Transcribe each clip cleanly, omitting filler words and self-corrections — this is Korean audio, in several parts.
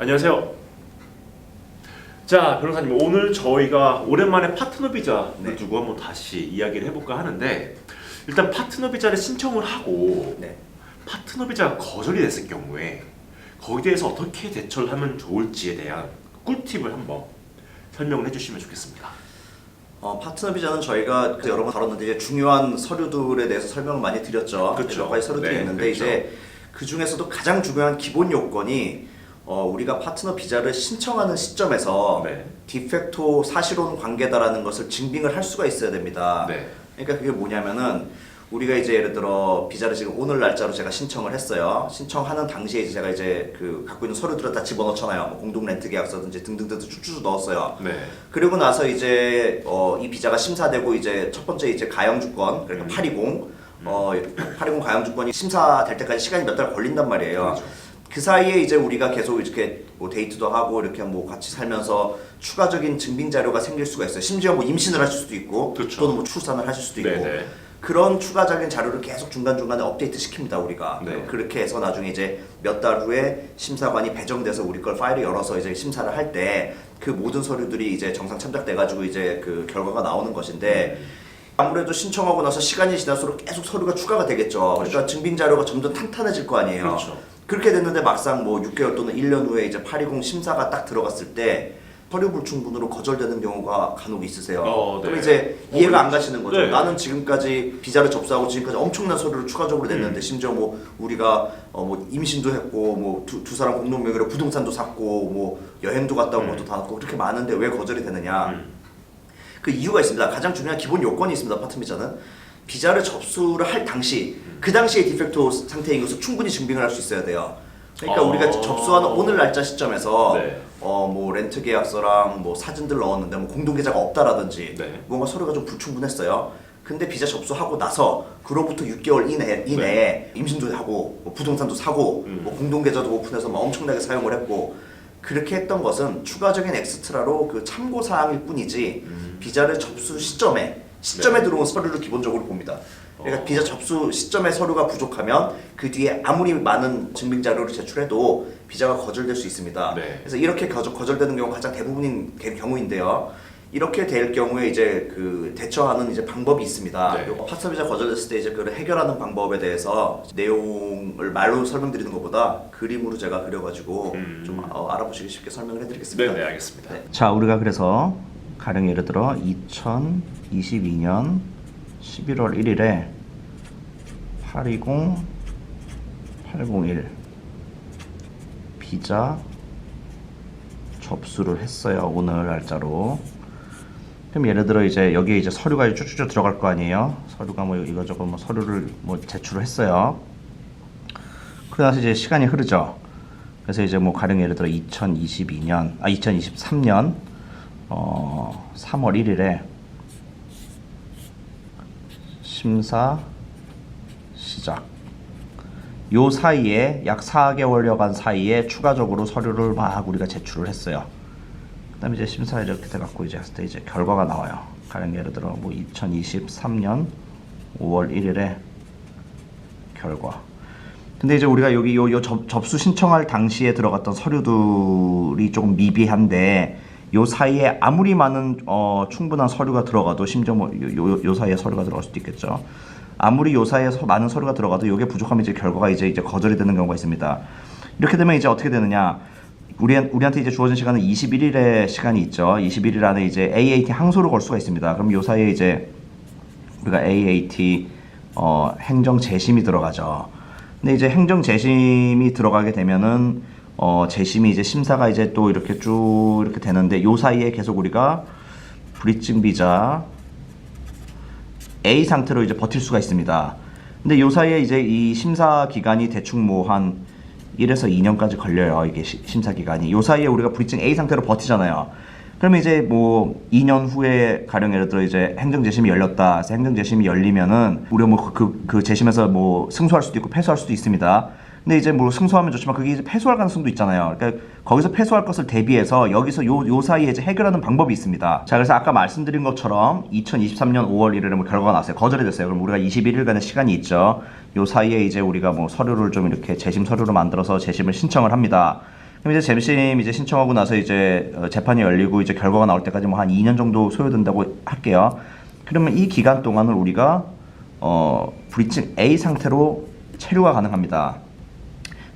안녕하세요. 자, 변호사님, 오늘 저희가 오랜만에 파트너 비자를 두고 한번 다시 이야기를 해볼까 하는데, 일단 파트너 비자를 신청을 하고 파트너 비자가 거절이 됐을 경우에 거기에 대해서 어떻게 대처를 하면 좋을지에 대한 꿀팁을 한번 설명을 해주시면 좋겠습니다. 파트너 비자는 저희가 여러 번 다뤘는데 이제 중요한 서류들에 대해서 설명을 많이 드렸죠. 그렇죠. 여러 가지 서류들이 있는데 그렇죠. 이제 그 중에서도 가장 중요한 기본 요건이 우리가 파트너 비자를 신청하는 시점에서 디팩토 사실혼 관계다라는 것을 증빙을 할 수가 있어야 됩니다. 그러니까 그게 뭐냐면은 우리가 이제 예를 들어 비자를 지금 오늘 날짜로 제가 신청을 했어요. 신청하는 당시에 이제 제가 이제 갖고 있는 서류들을 다 집어넣잖아요. 뭐 공동 렌트 계약서든지 등등등 쭉쭉 넣었어요. 그리고 나서 이제 이 비자가 심사되고 이제 첫 번째 이제 가용 주권, 그러니까 820 가용 주권이 심사될 때까지 시간이 몇 달 걸린단 말이에요. 그렇죠. 그 사이에 이제 우리가 계속 이렇게 뭐 데이트도 하고 이렇게 뭐 같이 살면서 추가적인 증빙 자료가 생길 수가 있어요. 심지어 뭐 임신을 하실 수도 있고, 그렇죠. 또는 뭐 출산을 하실 수도 있고. 그런 추가적인 자료를 계속 중간중간에 업데이트 시킵니다, 우리가. 그렇게 해서 나중에 이제 몇 달 후에 심사관이 배정돼서 우리 걸 파일을 열어서 이제 심사를 할 때 그 모든 서류들이 이제 정상 참작돼가지고 이제 그 결과가 나오는 것인데, 아무래도 신청하고 나서 시간이 지날수록 계속 서류가 추가가 되겠죠. 그러니까 증빙 자료가 점점 탄탄해질 거 아니에요. 그렇게 됐는데 막상 뭐 6개월 또는 1년 후에 이제 820 심사가 딱 들어갔을 때 서류 불충분으로 거절되는 경우가 간혹 있으세요. 그럼 이제 이해가 안 가시는 거죠. 나는 지금까지 비자를 접수하고 지금까지 엄청난 서류를 추가적으로 냈는데 심지어 뭐 우리가 뭐 임신도 했고 뭐 두 사람 공동 명의로 부동산도 샀고 뭐 여행도 갔다 온 것도 다 했고 그렇게 많은데 왜 거절이 되느냐? 그 이유가 있습니다. 가장 중요한 기본 요건이 있습니다. 파트너 비자는 비자를 접수를 할 당시 그 당시의 디펙토 상태인 것을 충분히 증빙을 할 수 있어야 돼요. 그러니까 우리가 접수하는 오늘 날짜 시점에서 뭐 렌트 계약서랑 뭐 사진들 넣었는데 뭐 공동 계좌가 없다라든지 뭔가 서류가 좀 불충분했어요. 근데 비자 접수하고 나서 그로부터 6개월 이내에 임신도 하고 뭐 부동산도 사고 뭐 공동 계좌도 오픈해서 막 엄청나게 사용을 했고 그렇게 했던 것은 추가적인 엑스트라로 그 참고 사항일 뿐이지 비자를 접수 시점에 들어온 서류를 기본적으로 봅니다. 그러니까 비자 접수 시점에 서류가 부족하면 그 뒤에 아무리 많은 증빙 자료를 제출해도 비자가 거절될 수 있습니다. 그래서 이렇게 거절되는 경우가 가장 대부분인 경우인데요. 이렇게 될 경우에 이제 그 대처하는 이제 방법이 있습니다. 파트너 비자 거절됐을 때 이제 그걸 해결하는 방법에 대해서 내용을 말로 설명드리는 것보다 그림으로 제가 그려가지고 좀 알아보시기 쉽게 설명을 해드리겠습니다. 네, 알겠습니다. 자, 우리가 그래서 가령 예를 들어 2022년 11월 1일에 820 801 비자 접수를 했어요. 오늘 날짜로. 그럼 예를 들어 이제 여기에 이제 서류가 쭉쭉 들어갈 거 아니에요. 서류가 뭐 이거저거 뭐 서류를 뭐 제출을 했어요. 그러고 이제 시간이 흐르죠. 그래서 이제 뭐 가령 예를 들어 2023년 3월 1일에 심사 시작. 요 사이에 약 4개월여간 사이에 추가적으로 서류를 막 우리가 제출을 했어요. 그다음에 이제 심사 이렇게 돼갖고 이제 했을 때 이제 결과가 나와요. 가령 예를 들어 뭐 2023년 5월 1일에 결과. 근데 이제 우리가 여기 요 접수 신청할 당시에 들어갔던 서류들이 조금 미비한데 요 사이에 아무리 많은 충분한 서류가 들어가도 심지어 뭐 요 사이에 서류가 들어갈 수도 있겠죠. 아무리 요 사이에 많은 서류가 들어가도 요게 부족하면 이제 결과가 이제 거절이 되는 경우가 있습니다. 이렇게 되면 이제 어떻게 되느냐? 우리한테 이제 주어진 시간은 21일의 시간이 있죠. 21일 안에 이제 AAT 항소를 걸 수가 있습니다. 그럼 요 사이에 이제 우리가 AAT 행정 재심이 들어가죠. 근데 이제 행정 재심이 들어가게 되면은 재심이 이제 심사가 이제 또 이렇게 쭉 이렇게 되는데 요 사이에 계속 우리가 불입증 비자 A 상태로 이제 버틸 수가 있습니다. 근데 요 사이에 이제 이 심사 기간이 대충 뭐 한 1에서 2년까지 걸려요. 이게 심사 기간이. 요 사이에 우리가 불입증 A 상태로 버티잖아요. 그러면 이제 뭐 2년 후에 가령 예를 들어 이제 행정 재심이 열렸다. 그래서 행정 재심이 열리면은 우리가 뭐 그 재심에서 뭐 승소할 수도 있고 패소할 수도 있습니다. 근데 이제 뭐 승소하면 좋지만 그게 이제 패소할 가능성도 있잖아요. 그러니까 거기서 패소할 것을 대비해서 여기서 요 사이에 이제 해결하는 방법이 있습니다. 자, 그래서 아까 말씀드린 것처럼 2023년 5월 1일에 뭐 결과가 나왔어요. 거절이 됐어요. 그럼 우리가 21일간의 시간이 있죠. 요 사이에 이제 우리가 뭐 서류를 좀 이렇게 재심 서류를 만들어서 재심을 신청을 합니다. 그럼 이제 잼심 이제 신청하고 나서 이제 재판이 열리고 이제 결과가 나올 때까지 뭐 한 2년 정도 소요된다고 할게요. 그러면 이 기간 동안을 우리가 브리칭 A 상태로 체류가 가능합니다.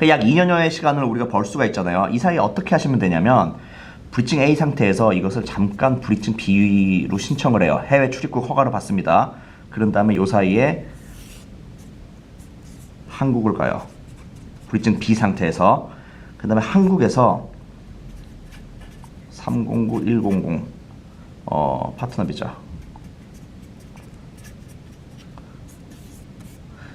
약 2년여의 시간을 우리가 벌 수가 있잖아요. 이 사이에 어떻게 하시면 되냐면 브리칭 A 상태에서 이것을 잠깐 브리칭 B로 신청을 해요. 해외 출입국 허가를 받습니다. 그런 다음에 이 사이에 한국을 가요. 브리칭 B 상태에서. 그 다음에 한국에서 309100 파트너 비자.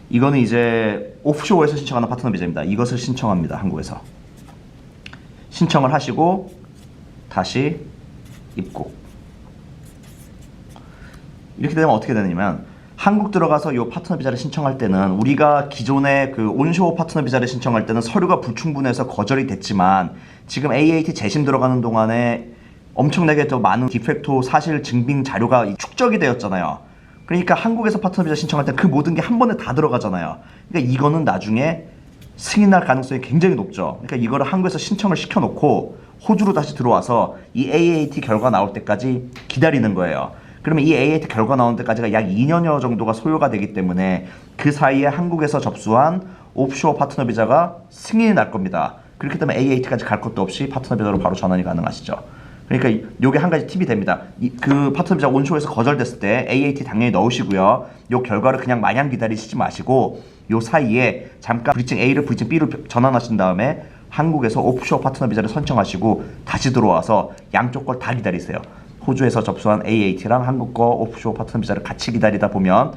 이거는 이제 오프쇼어에서 신청하는 파트너 비자입니다. 이것을 신청합니다. 한국에서. 신청을 하시고 다시 입국. 이렇게 되면 어떻게 되냐면 한국 들어가서 이 파트너 비자를 신청할 때는 우리가 기존의 그 온쇼어 파트너 비자를 신청할 때는 서류가 불충분해서 거절이 됐지만 지금 AAT 재심 들어가는 동안에 엄청나게 더 많은 디팩토 사실 증빙 자료가 축적이 되었잖아요. 그러니까 한국에서 파트너 비자 신청할 때 그 모든 게 한 번에 다 들어가잖아요. 그러니까 이거는 나중에 승인날 가능성이 굉장히 높죠. 그러니까 이거를 한국에서 신청을 시켜놓고 호주로 다시 들어와서 이 AAT 결과 나올 때까지 기다리는 거예요. 그러면 이 AAT 결과 나오는 때까지가 약 2년여 정도가 소요가 되기 때문에 그 사이에 한국에서 접수한 오프쇼어 파트너 비자가 승인이 날 겁니다. 그렇기 때문에 AAT까지 갈 것도 없이 파트너 비자로 바로 전환이 가능하시죠. 그러니까 요게 한 가지 팁이 됩니다. 그 파트너 비자 온쇼어에서 거절됐을 때 AAT 당연히 넣으시고요. 요 결과를 그냥 마냥 기다리시지 마시고 요 사이에 잠깐 브리칭 A를 브리칭 B로 전환하신 다음에 한국에서 오프쇼어 파트너 비자를 선청하시고 다시 들어와서 양쪽 걸 다 기다리세요. 호주에서 접수한 AAT랑 한국 거 오프쇼어 파트너 비자를 같이 기다리다 보면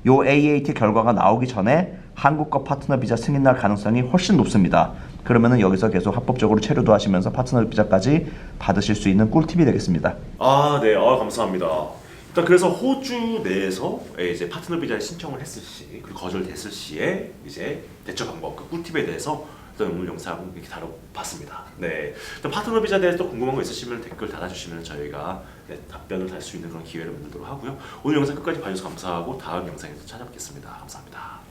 요 AAT 결과가 나오기 전에 한국 거 파트너 비자 승인 날 가능성이 훨씬 높습니다. 그러면은 여기서 계속 합법적으로 체류도 하시면서 파트너 비자까지 받으실 수 있는 꿀팁이 되겠습니다. 네, 감사합니다. 일단 그래서 호주 내에서 이제 파트너 비자를 신청을 했을 시, 그리고 거절됐을 시에 이제 대처 방법, 그 꿀팁에 대해서 오늘 영상 이렇게 다뤄봤습니다. 네, 일단 파트너 비자에 대해서 또 궁금한 거 있으시면 댓글 달아주시면 저희가 답변을 달 수 있는 그런 기회를 만들도록 하고요. 오늘 영상 끝까지 봐주셔서 감사하고 다음 영상에서 찾아뵙겠습니다. 감사합니다.